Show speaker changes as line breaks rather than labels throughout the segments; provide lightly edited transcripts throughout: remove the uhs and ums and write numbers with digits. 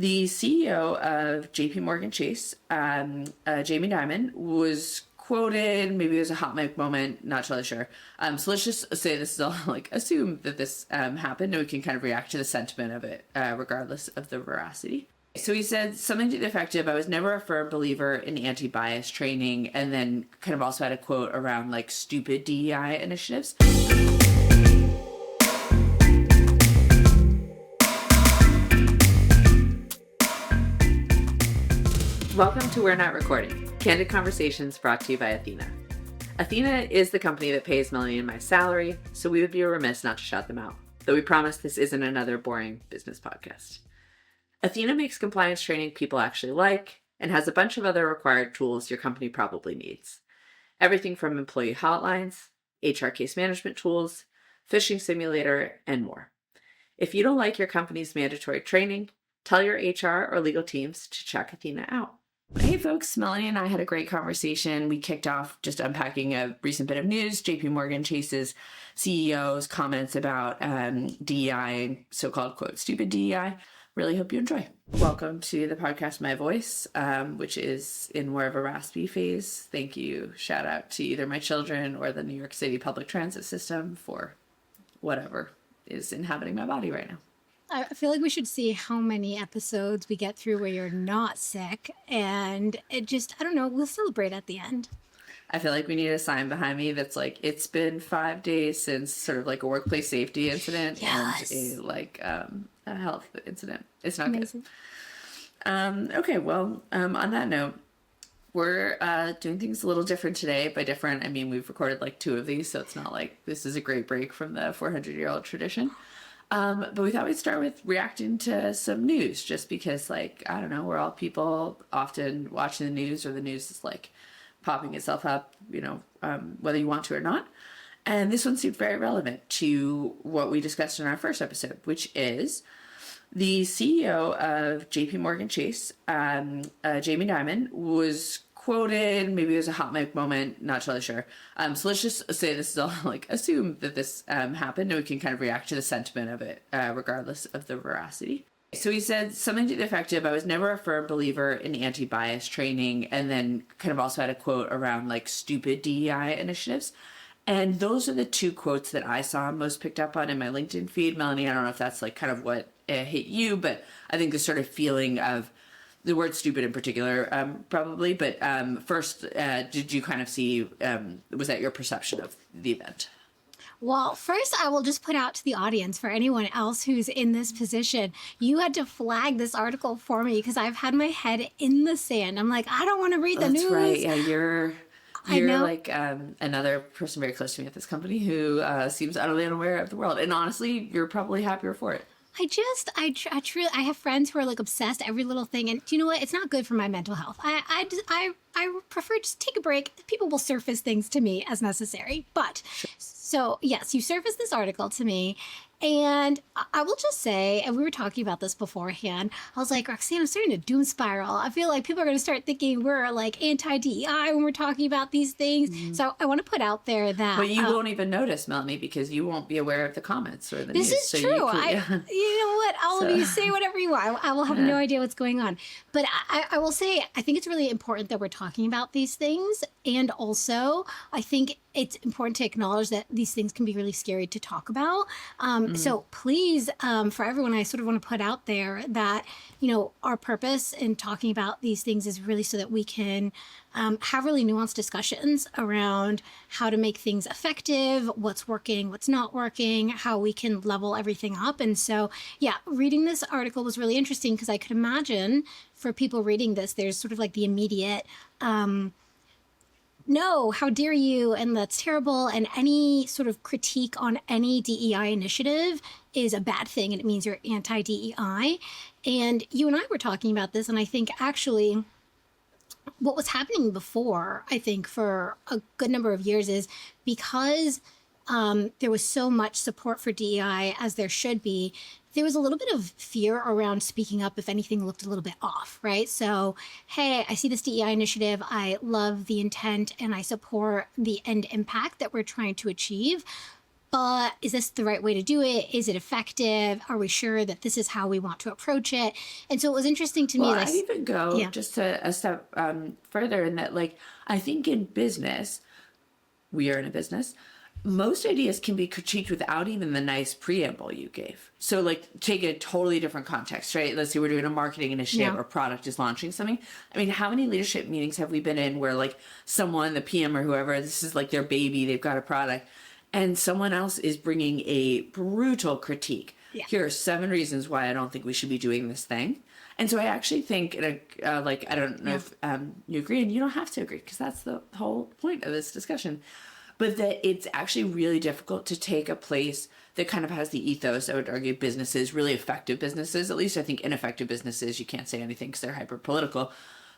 The CEO of JP Morgan Chase, Jamie Dimon, was quoted, maybe it was a hot mic moment, not totally sure. So let's just say this is all, assume that this happened, and we can kind of react to the sentiment of it, regardless of the veracity. So he said something to the effect of, I was never a firm believer in anti-bias training, and then kind of also had a quote around, stupid DEI initiatives. Welcome to We're Not Recording, candid conversations brought to you by Athena. Athena is the company that pays Melanie and my salary, so we would be remiss not to shout them out, though we promise this isn't another boring business podcast. Athena makes compliance training people actually like, and has a bunch of other required tools your company probably needs. Everything from employee hotlines, HR case management tools, phishing simulator, and more. If you don't like your company's mandatory training, tell your HR or legal teams to check Athena out. Hey folks, Melanie and I had a great conversation. We kicked off just unpacking a recent bit of news, JP Morgan Chase's CEO's comments about DEI, so-called, quote, stupid DEI. Really hope you enjoy. Welcome to the podcast, My Voice, which is in more of a raspy phase. Thank you. Shout out to either my children or the New York City public transit system for whatever is inhabiting my body right now.
I feel like we should see how many episodes we get through where you're not sick. And it just, I don't know, we'll celebrate at the end.
I feel like we need a sign behind me that's it's been 5 days since sort of a workplace safety incident.
Yes.
And a health incident. It's not
Amazing.
Good. Okay, well, on that note, we're doing things a little different today. By different, I mean we've recorded 2 of these, so it's not this is a great break from the 400-year-old tradition. But we thought we'd start with reacting to some news, just because, I don't know, we're all people often watching the news, or the news is popping itself up, whether you want to or not. And this one seemed very relevant to what we discussed in our first episode, which is the CEO of JP Morgan Chase, Jamie Dimon, was quoted, maybe it was a hot mic moment, not totally sure. So let's just say this is all, assume that this happened, and we can kind of react to the sentiment of it, regardless of the veracity. So he said something to the effect of, I was never a firm believer in anti-bias training, and then kind of also had a quote around stupid DEI initiatives. And those are the 2 quotes that I saw most picked up on in my LinkedIn feed. Melanie, I don't know if that's kind of what hit you, but I think the sort of feeling of the word stupid in particular, probably. But first, did you kind of see, was that your perception of the event?
Well, first, I will just put out to the audience, for anyone else who's in this position, you had to flag this article for me because I've had my head in the sand. I'm I don't want to read the news.
That's right. Yeah, you're another person very close to me at this company who seems utterly unaware of the world. And honestly, you're probably happier for it.
I truly, I have friends who are obsessed every little thing, and do you know what? It's not good for my mental health. I prefer just take a break. People will surface things to me as necessary. But
Sure.
So yes, you surfaced this article to me, and I will just say, and we were talking about this beforehand, I was Roxanne, I'm starting to doom spiral. I feel like people are going to start thinking we're anti-DEI when we're talking about these things. Mm-hmm. So I want to put out there that...
But you won't even notice, Melanie, because you won't be aware of the comments or the news.
This is true. You know what? All of you say whatever you want. I will have no idea what's going on. But I will say, I think it's really important that we're talking about these things. And also, I think it's important to acknowledge that these things can be really scary to talk about. So please, for everyone, I sort of want to put out there that, our purpose in talking about these things is really so that we can have really nuanced discussions around how to make things effective, what's working, what's not working, how we can level everything up. And so, yeah, reading this article was really interesting because I could imagine for people reading this, there's sort of the immediate... no, how dare you, and that's terrible, and any sort of critique on any DEI initiative is a bad thing, and it means you're anti-DEI. And you and I were talking about this, and I think actually what was happening before, I think for a good number of years, is because there was so much support for DEI, as there should be, there was a little bit of fear around speaking up if anything looked a little bit off, right? So, hey, I see this DEI initiative. I love the intent and I support the end impact that we're trying to achieve. but is this the right way to do it? Is it effective? Are we sure that this is how we want to approach it? And so it was interesting to me.
I'd even go just a step further in that, like, I think in business, we are in a business, most ideas can be critiqued without even the nice preamble you gave. So, like, take a totally different context, right? Let's say we're doing a marketing initiative or product is launching something. I mean, how many leadership meetings have we been in where, like, someone, the PM or whoever, this is like their baby, they've got a product, and someone else is bringing a brutal critique. Yeah. Here are 7 reasons why I don't think we should be doing this thing. And so I actually think, like, I don't know if you agree, and you don't have to agree, because that's the whole point of this discussion. But that it's actually really difficult to take a place that kind of has the ethos, I would argue, businesses, really effective businesses. At least I think ineffective businesses, you can't say anything because they're hyper-political.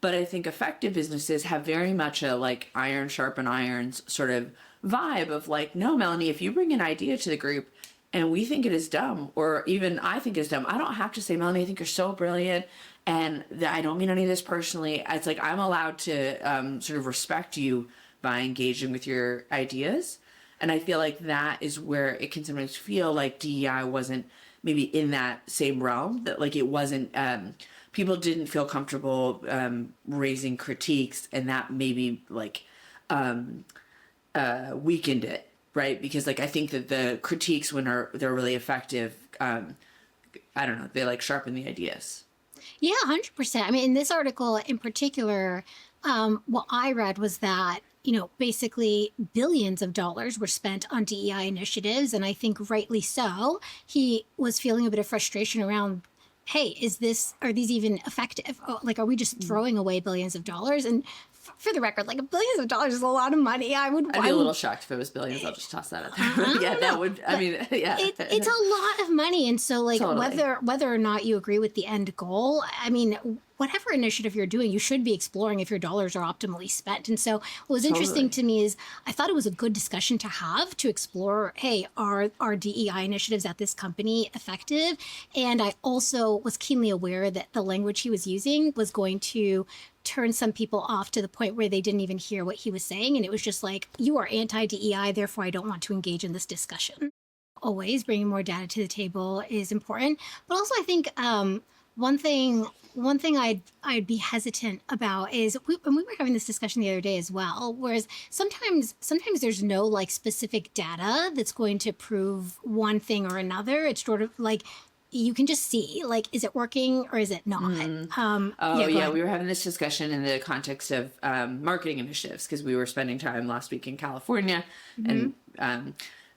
But I think effective businesses have very much a, like, iron sharpen irons sort of vibe of, like, no, Melanie, if you bring an idea to the group and we think it is dumb, or even I think it's dumb, I don't have to say, Melanie, I think you're so brilliant, and I don't mean any of this personally. It's like I'm allowed to sort of respect you by engaging with your ideas. And I feel like that is where it can sometimes feel like DEI wasn't maybe in that same realm, that, like, it wasn't, people didn't feel comfortable raising critiques, and that maybe, like, weakened it, right? Because, like, I think that the critiques, when they're really effective, I don't know, they, like, sharpen the ideas.
Yeah, 100%. I mean, in this article in particular, what I read was that, you know, basically billions of dollars were spent on DEI initiatives. And I think rightly so. He was feeling a bit of frustration around, hey, are these even effective? Oh, like, are we just throwing away billions of dollars? And for the record, like, billions of dollars is a lot of money. I'd be
a little shocked if it was billions. I'll just toss that out there. Yeah, that would, I mean, yeah.
It's a lot of money. And so, like, totally. whether or not you agree with the end goal, I mean, whatever initiative you're doing, you should be exploring if your dollars are optimally spent. And so what was interesting to me is I thought it was a good discussion to have to explore, hey, are DEI initiatives at this company effective? And I also was keenly aware that the language he was using was going to turn some people off to the point where they didn't even hear what he was saying. And it was just like, you are anti-DEI, therefore I don't want to engage in this discussion. Always bringing more data to the table is important. But also I think one thing I'd be hesitant about is, and we were having this discussion the other day as well, whereas sometimes there's no, like, specific data that's going to prove one thing or another. It's sort of like, you can just see, like, is it working or is it not?
We were having this discussion in the context of marketing initiatives, because we were spending time last week in California, and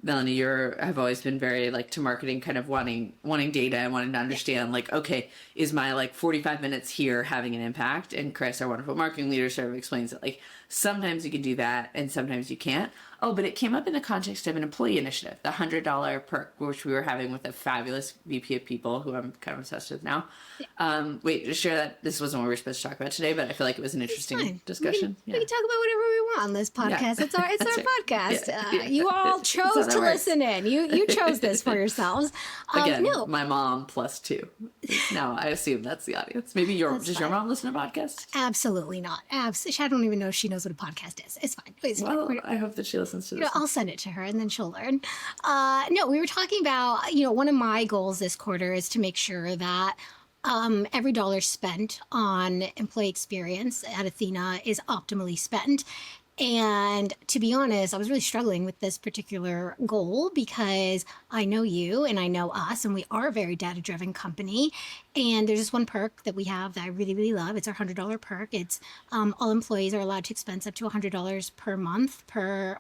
Melanie, have always been very, like, to marketing, kind of wanting data and wanting to understand, like, okay, is my, like, 45 minutes here having an impact? And Chris, our wonderful marketing leader, sort of explains that, like, sometimes you can do that and sometimes you can't. Oh, but it came up in the context of an employee initiative, the $100 perk, which we were having with a fabulous VP of people who I'm kind of obsessed with now. Wait, just share that. This wasn't what we were supposed to talk about today, but I feel like it was an interesting discussion.
We can talk about whatever we want on this podcast. Yeah. It's our podcast. You all chose to listen in. You chose this for yourselves.
Again, my mom plus 2. Now I assume that's the audience. Maybe does your mom listen to podcasts?
Absolutely not. I don't even know if she knows what a podcast is. It's fine.
I hope that she listens to this.
I'll send it to her and then she'll learn. No, we were talking about, one of my goals this quarter is to make sure that every dollar spent on employee experience at Athena is optimally spent. And to be honest, I was really struggling with this particular goal because I know you and I know us, and we are a very data-driven company. And there's this one perk that we have that I really, really love. It's our $100 perk. It's all employees are allowed to expense up to $100 per month per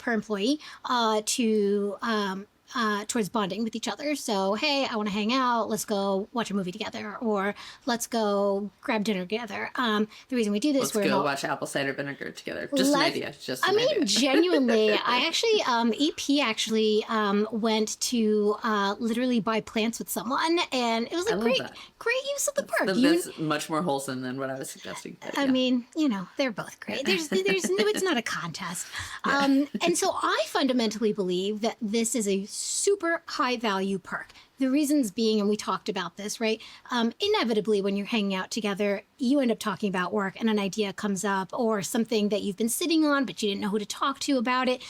employee towards bonding with each other. So, hey, I want to hang out. Let's go watch a movie together, or let's go grab dinner together. The reason we do this,
let's go watch apple cider vinegar together. Just an idea.
Genuinely, I actually, EP actually went to literally buy plants with someone, and it was a great use of the perk.
That's much more wholesome than what I was suggesting.
I mean, they're both great. It's not a contest. And so I fundamentally believe that this is a super high value perk. The reasons being, and we talked about this, right? Inevitably, when you're hanging out together, you end up talking about work and an idea comes up or something that you've been sitting on, but you didn't know who to talk to about it.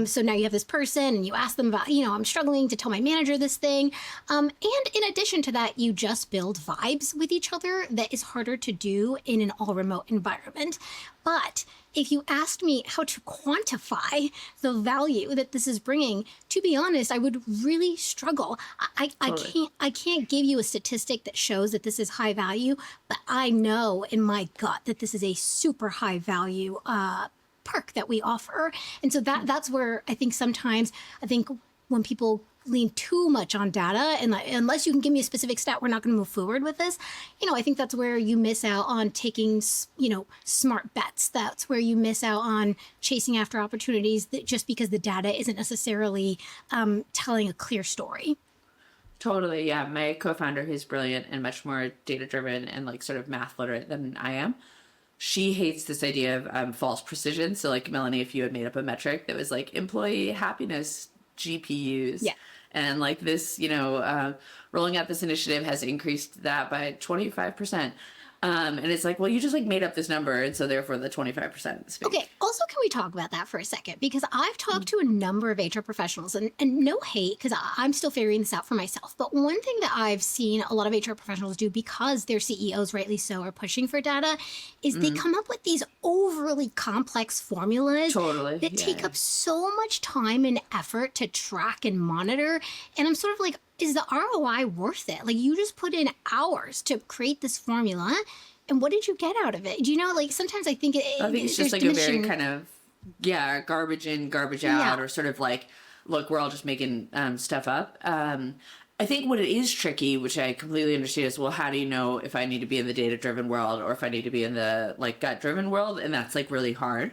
So now you have this person and you ask them about, I'm struggling to tell my manager this thing. And in addition to that, you just build vibes with each other that is harder to do in an all remote environment. But if you asked me how to quantify the value that this is bringing, to be honest, I would really struggle. I can't give you a statistic that shows that this is high value, but I know in my gut that this is a super high value perk that we offer. And so that's where I think sometimes when people lean too much on data, and unless you can give me a specific stat, we're not going to move forward with this. I think that's where you miss out on taking, smart bets. That's where you miss out on chasing after opportunities that just because the data isn't necessarily telling a clear story.
Totally, yeah. My co-founder, who's brilliant and much more data-driven and like sort of math literate than I am, she hates this idea of false precision. So like, Melanie, if you had made up a metric that was like employee happiness GPUs.
Yeah.
And like this, rolling out this initiative has increased that by 25%. And it's like, well, you just like made up this number. And so therefore the 25% is fake.
Okay. Also, can we talk about that for a second? Because I've talked to a number of HR professionals and no hate, because I'm still figuring this out for myself. But one thing that I've seen a lot of HR professionals do, because their CEOs, rightly so, are pushing for data, is they come up with these overly complex formulas that take up so much time and effort to track and monitor. And I'm sort of like, is the ROI worth it? Like, you just put in hours to create this formula, and what did you get out of it? Do you know, like, sometimes I think
it's just like a very kind of, garbage in, garbage out, or sort of like, look, we're all just making stuff up. I think what it is tricky, which I completely understand, is, well, how do you know if I need to be in the data-driven world or if I need to be in the like gut-driven world? And that's like really hard.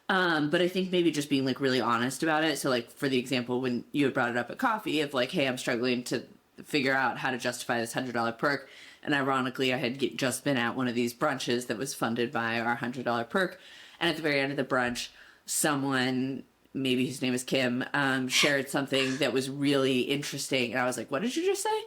But I think maybe just being like really honest about it. So like, for the example, when you had brought it up at coffee of like, hey, I'm struggling to figure out how to justify this $100 perk. And ironically, I had just been at one of these brunches that was funded by our $100 perk. And at the very end of the brunch, someone, maybe his name is Kim, shared something that was really interesting. And I was like, what did you just say?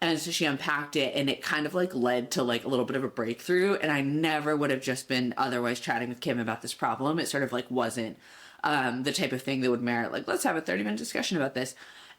And so she unpacked it, and it kind of like led to like a little bit of a breakthrough. And I never would have just been otherwise chatting with Kim about this problem. It sort of like wasn't the type of thing that would merit like, let's have a 30-minute discussion about this.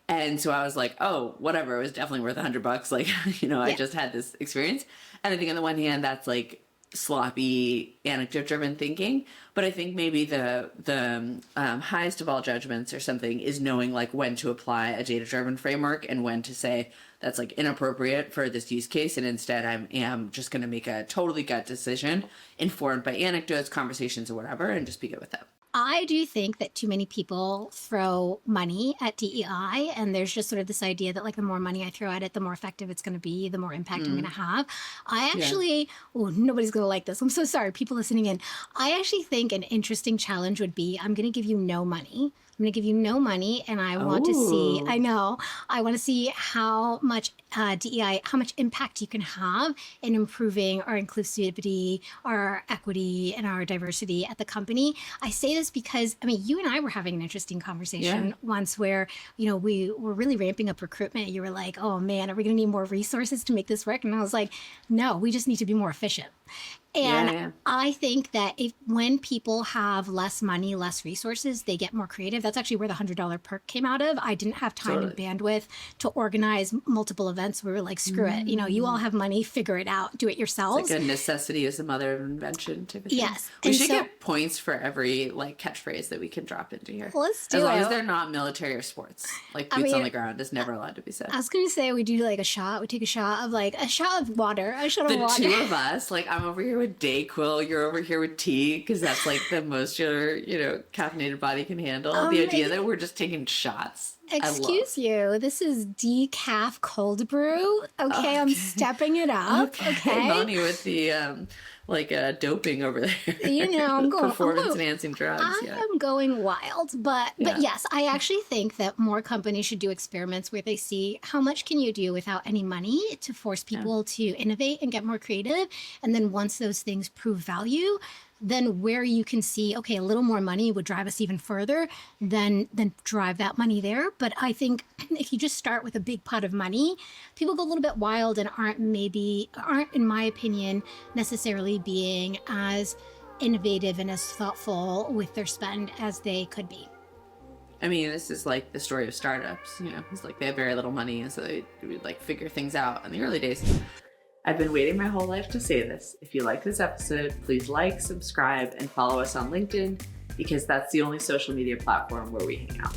And so I was like, oh, whatever. It was definitely worth $100. Like, I just had this experience. And I think on the one hand, that's like sloppy anecdote-driven thinking. But I think maybe the highest of all judgments or something is knowing like when to apply a data-driven framework and when to say that's like inappropriate for this use case, and instead I am just going to make a totally gut decision informed by anecdotes, conversations, or whatever, and just be good with that.
I do think that too many people throw money at DEI, and there's just sort of this idea that like the more money I throw at it, the more effective it's going to be, the more impact I'm going to have. I actually, nobody's going to like this. I'm so sorry, people listening in. I actually think an interesting challenge would be, I'm going to give you no money. I'm going to give you no money, and I want to see, I want to see how much DEI, how much impact you can have in improving our inclusivity, our equity, and our diversity at the company. I say this because, you and I were having an interesting conversation once where, we were really ramping up recruitment. You were like, oh man, are we going to need more resources to make this work? And I was like, no, we just need to be more efficient. And I think that when people have less money, less resources, they get more creative. That's actually where the $100 perk came out of. I didn't have time and bandwidth to organize multiple events. We were like, screw it. You all have money, figure it out, do it yourselves.
It's like a necessity is the mother of invention type of thing.
Yes.
We should get points for every like catchphrase that we can drop into here.
Let's do it.
As long as they're not military or sports. Like boots on the ground is never allowed to be said.
I was going to say we do like a shot. We take a shot of water. A shot of water.
The two of us, like I'm over here with Dayquil, you're over here with tea, because that's like the most your caffeinated body can handle. The idea that we're just taking shots.
Excuse you, this is decaf cold brew. Okay, I'm stepping it up. Okay.
Melanie with the doping over there.
I'm going
performance enhancing drugs.
I'm going wild, but yes, I actually think that more companies should do experiments where they see how much can you do without any money to force people to innovate and get more creative, and then once those things prove value, then where you can see, okay, a little more money would drive us even further, then drive that money there. But I think if you just start with a big pot of money, people go a little bit wild and aren't, in my opinion, necessarily being as innovative and as thoughtful with their spend as they could be.
I mean, this is like the story of startups, it's like they have very little money, and so they would like figure things out in the early days. I've been waiting my whole life to say this. If you like this episode, please like, subscribe, and follow us on LinkedIn, because that's the only social media platform where we hang out.